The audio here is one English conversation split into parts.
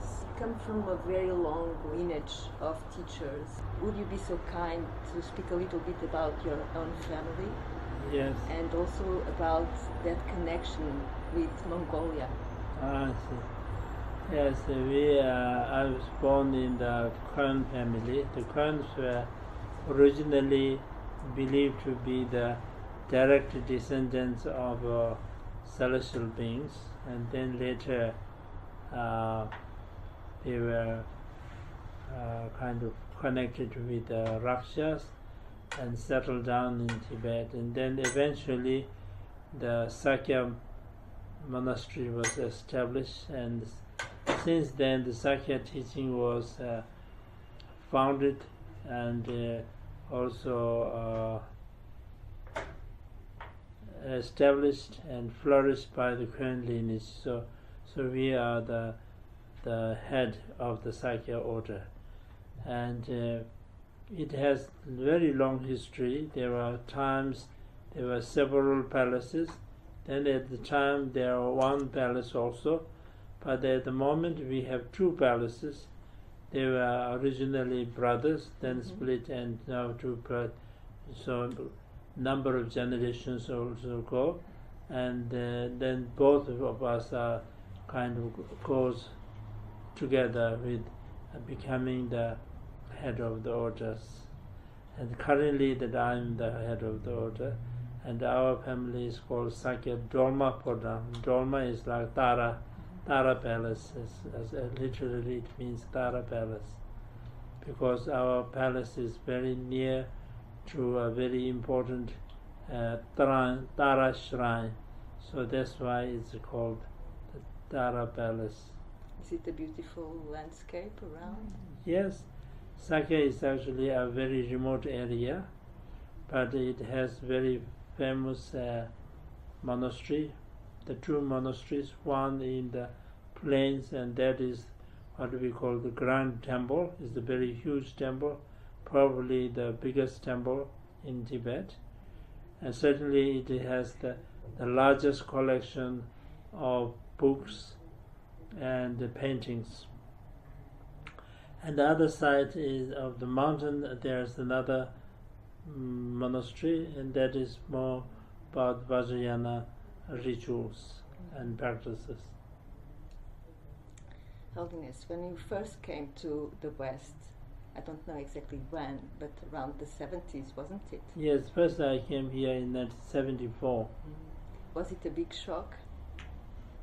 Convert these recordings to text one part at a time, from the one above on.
Holiness, come from a very long lineage of teachers. Would you be so kind to speak a little bit about your own family? Yes. And also about that connection with Mongolia. I see. Yes, I was born in the Kern family. The Kerns were originally believed to be the direct descendants of celestial beings, and then later they were kind of connected with the Rakshas and settled down in Tibet, and then eventually the Sakya monastery was established, and since then the Sakya teaching was founded and also established and flourished by the current lineage. So we are the head of the Sakya order, and it has very long history. There were several palaces. Then at the time there was one palace also, but at the moment we have two palaces. They were originally brothers, then split, and now two brothers. So number of generations also go, and then both of us are kind of goes together with becoming the head of the orders. And currently that I am the head of the order, and our family is called Sakya Dolma Podam. Dolma is like Tara Palace. Literally it means Tara Palace, because our palace is very near to a very important Tara shrine. So that's why it's called the Tara Palace. Is it a beautiful landscape around? Yes. Sakya is actually a very remote area, but it has very famous monastery. The two monasteries, one in the plains, and that is what we call the Grand Temple. It's a very huge temple, probably the biggest temple in Tibet, and certainly it has the largest collection of books and paintings. And the other side is of the mountain. There's another monastery, and that is more about Vajrayana rituals and practices. Holiness, when you first came to the West, I don't know exactly when, but around the 70s, wasn't it? Yes, first I came here in 1974. Was it a big shock?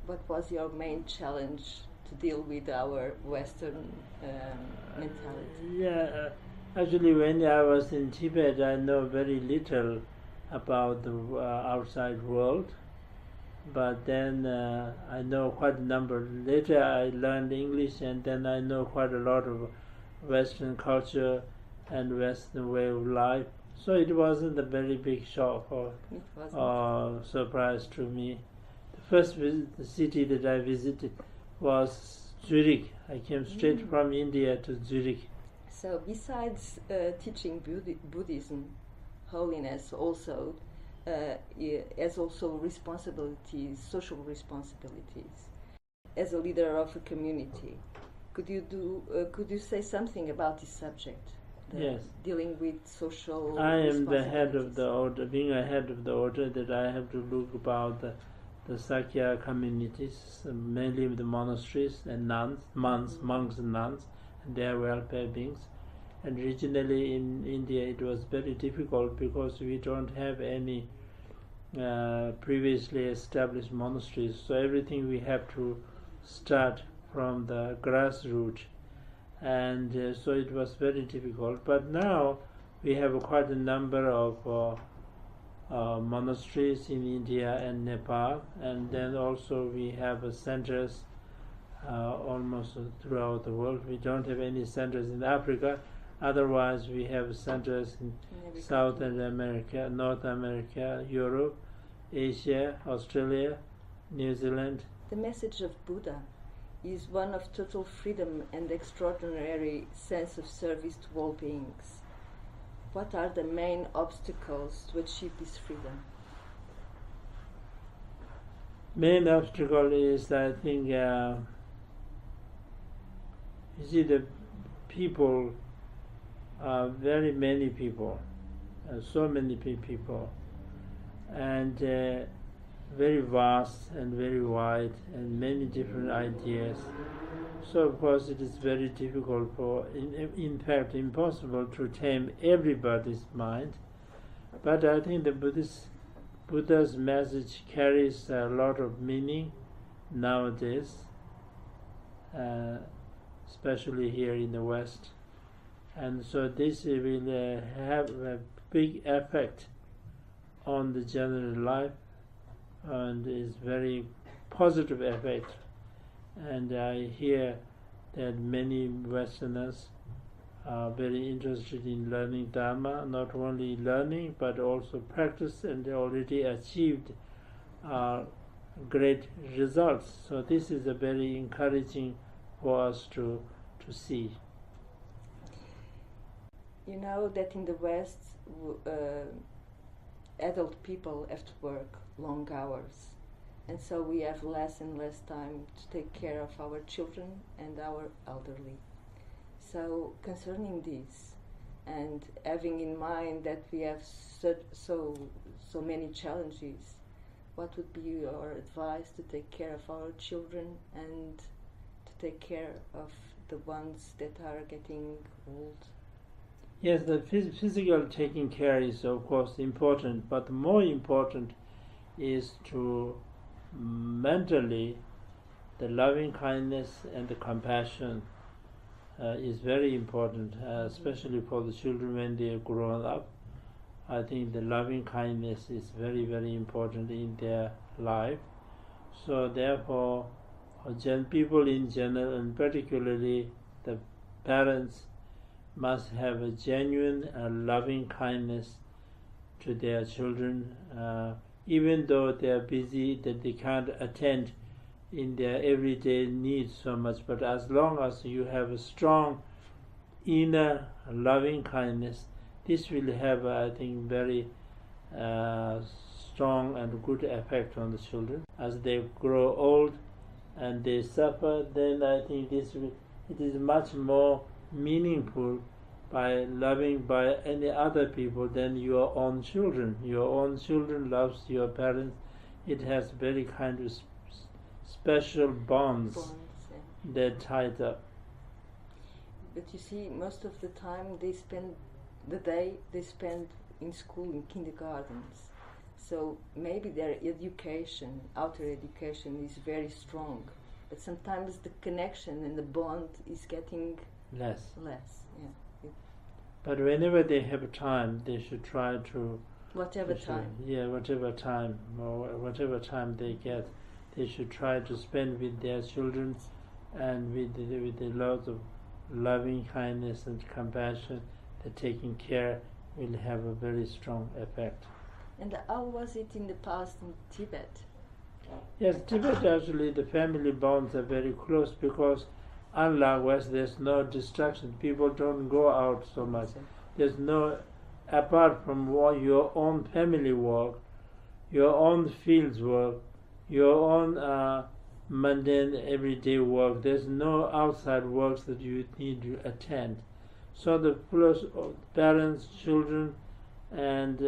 What was your main challenge to deal with our Western mentality? Actually when I was in Tibet, I know very little about the outside world, but then I know quite a number. Later I learned English, and then I know quite a lot of Western culture and Western way of life. So it wasn't a very big shock or surprise to me. The first city that I visited was Zurich. I came straight from India to Zurich. So besides teaching Buddhism, Holiness also has also responsibilities, social responsibilities. As a leader of a community, could you say something about this subject? Yes. Dealing with social. I am the head of the order. Being a head of the order, that I have to look about the Sakya communities, mainly the monasteries and monks and nuns, and their welfare beings. And regionally in India it was very difficult because we don't have any previously established monasteries, so everything we have to start from the grassroots, and so it was very difficult. But now we have quite a number of monasteries in India and Nepal, and then also we have centers almost throughout the world. We don't have any centers in Africa. Otherwise, we have centers in South America, North America, Europe, Asia, Australia, New Zealand. The message of Buddha is one of total freedom and extraordinary sense of service to all beings. What are the main obstacles to achieve this freedom? Main obstacle is, I think, You see, the people are very many people, so many people, and very vast and very wide, and many different ideas. So of course it is very difficult in fact impossible to tame everybody's mind. But I think the Buddha's message carries a lot of meaning nowadays, especially here in the West. And so this will have a big effect on the general life, and is very positive effect. And I hear that many Westerners are very interested in learning Dharma, not only learning but also practice, and they already achieved great results. So this is a very encouraging for us to see. You know that in the West, adult people have to work long hours, and so we have less and less time to take care of our children and our elderly. So concerning this, and having in mind that we have so many challenges, what would be your advice to take care of our children and to take care of the ones that are getting old? Yes, the physical taking care is of course important, but more important is to mentally, the loving kindness and the compassion is very important, especially for the children when they are grown up. I think the loving kindness is very, very important in their life. So therefore, people in general, and particularly the parents, must have a genuine loving kindness to their children, even though they are busy, that they can't attend in their everyday needs so much. But as long as you have a strong inner loving kindness, this will have, I think, very strong and good effect on the children. As they grow old and they suffer, then I think it is much more meaningful by loving by any other people than your own children. Your own children loves your parents. It has very kind of special bonds that tied up. But you see, most of the time they spend the day in school, in kindergartens. So maybe their education, outer education, is very strong. But sometimes the connection and the bond is getting less. Yeah. But whenever they have time, they should try to... Whatever time they get, they should try to spend with their children, and with a lot of loving kindness and compassion. The taking care will have a very strong effect. And how was it in the past in Tibet? Yes, Tibet actually the family bonds are very close, because unlike West, there's no distraction. People don't go out so much. There's no, apart from your own family work, your own fields work, your own mundane everyday work, there's no outside works that you need to attend. So the parents, children, and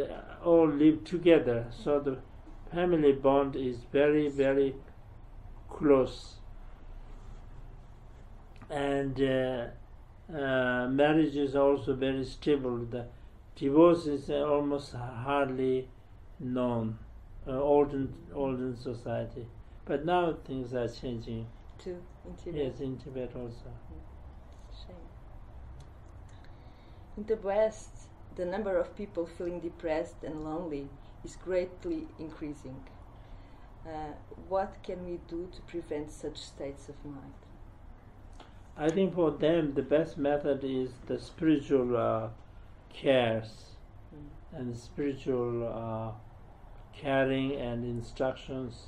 all live together. So the family bond is very, very close. And marriage is also very stable. The divorce is almost hardly known, olden society. But now things are changing. Too, in Tibet? Yes, in Tibet also. Shame. In the West, the number of people feeling depressed and lonely is greatly increasing. What can we do to prevent such states of mind? I think for them the best method is the spiritual cares and spiritual caring and instructions.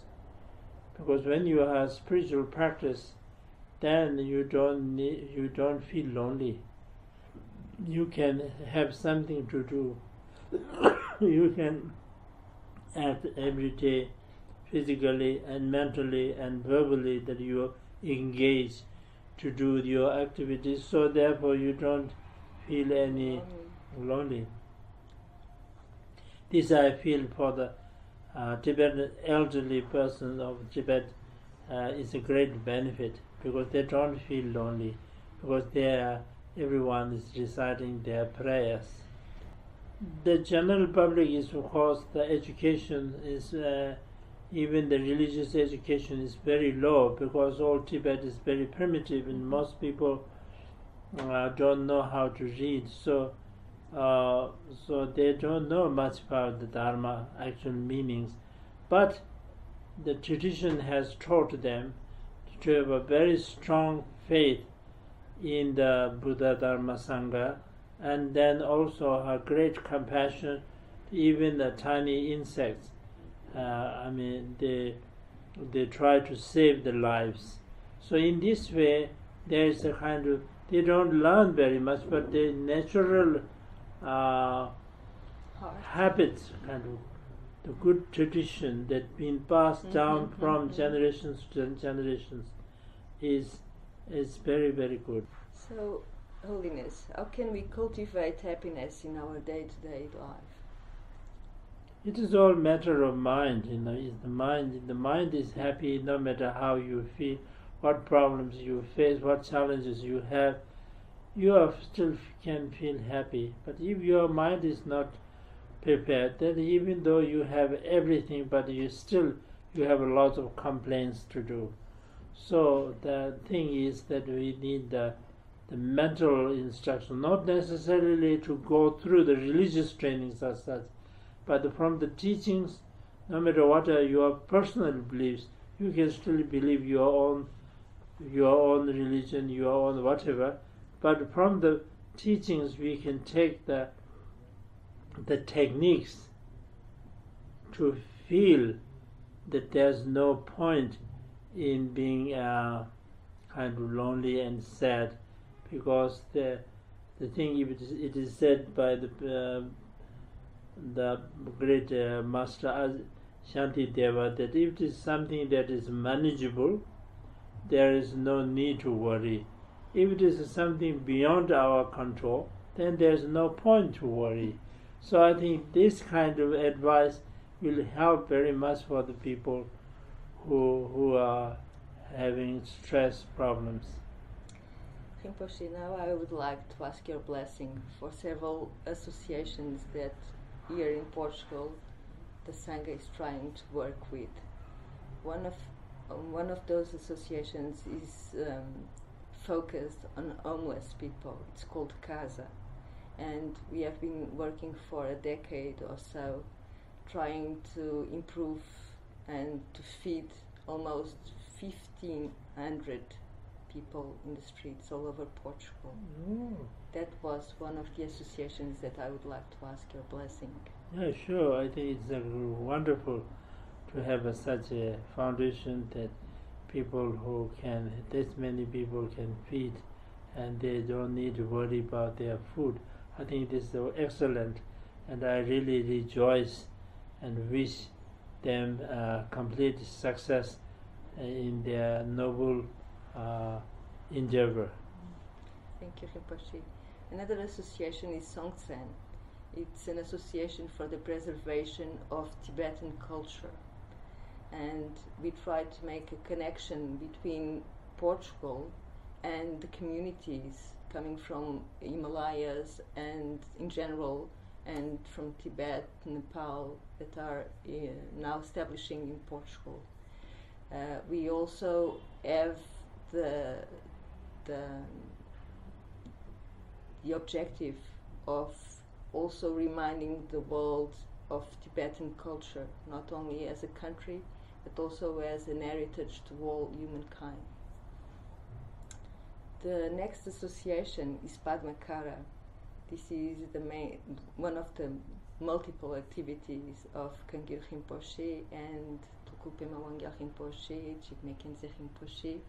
Because when you have spiritual practice, then you don't feel lonely. You can have something to do. You can act every day, physically and mentally and verbally, that you engage to do your activities, so therefore you don't feel any lonely. This I feel for the Tibetan elderly person of Tibet is a great benefit, because they don't feel lonely, because everyone is reciting their prayers. The general public is, of course, the education is, even the religious education is very low, because all Tibet is very primitive and most people don't know how to read. So they don't know much about the Dharma, actual meanings. But the tradition has taught them to have a very strong faith in the Buddha, Dharma, Sangha, and then also a great compassion to even the tiny insects. They try to save their lives. So in this way, there is a kind of, they don't learn very much, but the natural habits, kind of the good tradition that been passed down from generations to generations is very, very good. So, Holiness, how can we cultivate happiness in our day-to-day life? It is all matter of mind. If the mind is happy, no matter how you feel, what problems you face, what challenges you have, you still can feel happy. But if your mind is not prepared, then even though you have everything, but you have a lot of complaints to do. So the thing is that we need the mental instruction, not necessarily to go through the religious trainings as such, but from the teachings, no matter what are your personal beliefs, you can still believe your own religion, your own whatever. But from the teachings, we can take the techniques to feel that there's no point in being kind of lonely and sad, because the thing, it is said by the great master Shantideva, that if it is something that is manageable, there is no need to worry. If it is something beyond our control, then there is no point to worry. So I think this kind of advice will help very much for the people who are having stress problems. Rinpoche, now I would like to ask your blessing for several associations that here in Portugal the Sangha is trying to work with. One of those associations is focused on homeless people. It's called Casa, and we have been working for a decade or so trying to improve and to feed almost 1,500 people in the streets all over Portugal. That was one of the associations that I would like to ask your blessing. Yeah, sure. I think it's wonderful to have such a foundation that this many people can feed, and they don't need to worry about their food. I think this is excellent, and I really rejoice and wish them complete success in their noble endeavor. Thank you, Rinpoche. Another association is Songtsen. It's an association for the preservation of Tibetan culture. And we try to make a connection between Portugal and the communities coming from Himalayas and in general, and from Tibet, Nepal, that are now establishing in Portugal. We also have the objective of also reminding the world of Tibetan culture, not only as a country, but also as an heritage to all humankind. The next association is Padmakara. This is one of the multiple activities of Kangir Rinpoche and Tulku Pema Wangyal Rinpoche, Jigme Khyentse Rinpoche,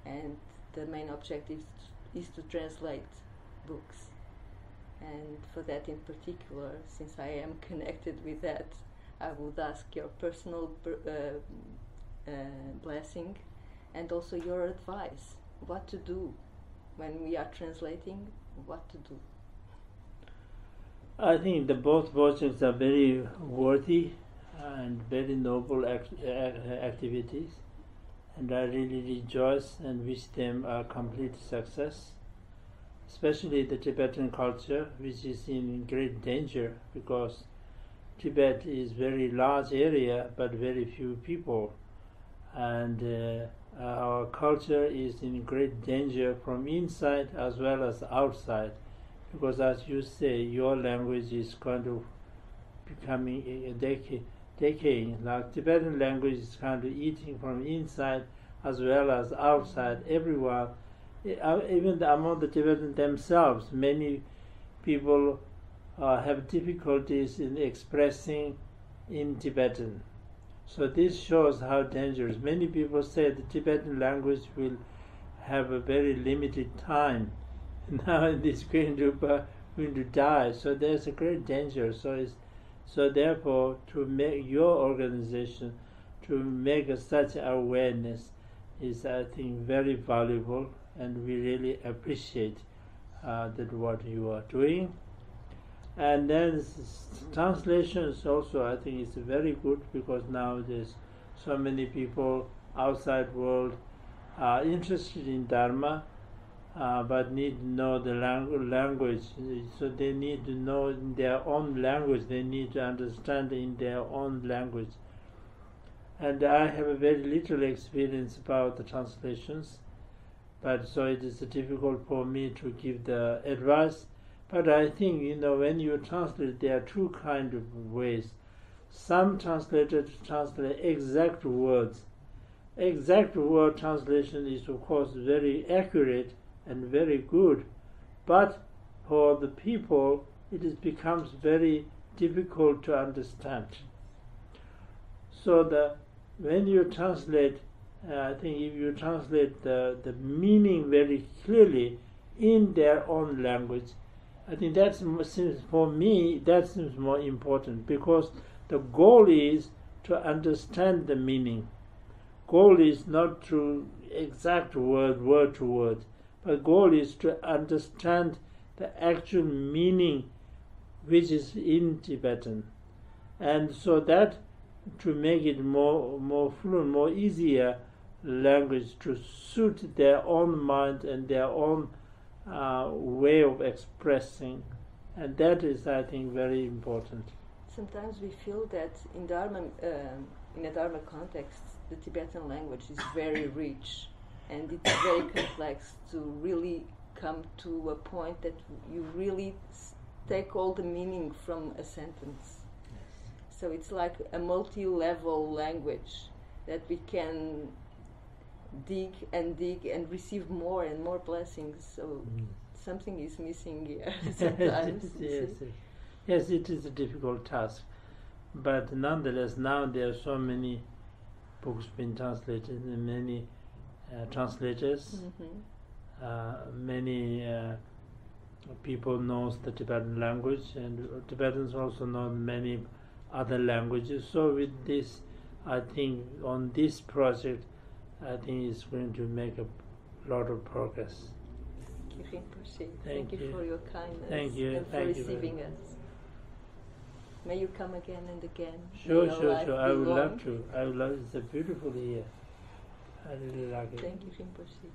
and the main objective is to translate books. And for that in particular, since I am connected with that, I would ask your personal blessing and also your advice what to do when we are translating, what to do. I think the both projects are very worthy and very noble activities, and I really rejoice and wish them a complete success, especially the Tibetan culture, which is in great danger because Tibet is very large area but very few people, and our culture is in great danger from inside as well as outside, because as you say, your language is kind of becoming decaying. Like Tibetan language is kind of eating from inside as well as outside. Everyone, even among the Tibetans themselves, many people have difficulties in expressing in Tibetan. So this shows how dangerous. Many people say the Tibetan language will have a very limited time. Now it is going to die. So there's a great danger. So therefore, to make your organization to make such awareness is, I think, very valuable, and we really appreciate that what you are doing. And then translations also, I think, is very good, because now there's so many people outside world are interested in Dharma, but need to know the language. So they need to know in their own language. They need to understand in their own language. And I have a very little experience about the translations, but so it is difficult for me to give the advice. But I think, when you translate, there are two kinds of ways. Some translators translate exact words. Exact word translation is, of course, very accurate and very good, but for the people, it becomes very difficult to understand. So when you translate, I think if you translate the meaning very clearly in their own language, I think for me that seems more important, because the goal is to understand the meaning. Goal is not to exact word to word, but goal is to understand the actual meaning which is in Tibetan, and so that to make it more fluent, more easier language to suit their own mind and their own way of expressing, and that is, I think, very important. Sometimes we feel that in a Dharma context, the Tibetan language is very rich, and it's very complex to really come to a point that you really take all the meaning from a sentence. Yes. So it's like a multi-level language that we can dig and receive more and more blessings. So something is missing here sometimes. Yes, it is a difficult task, but nonetheless, now there are so many books being translated, and many translators, many people knows the Tibetan language, and Tibetans also know many other languages. So with this, I think on this project, I think it's going to make a lot of progress. Thank you, Rinpoche. Thank you for your kindness. Thank you. And for receiving us. May you come again and again. Sure. I would love to. It's a beautiful year. I really like it. Thank you, Rinpoche.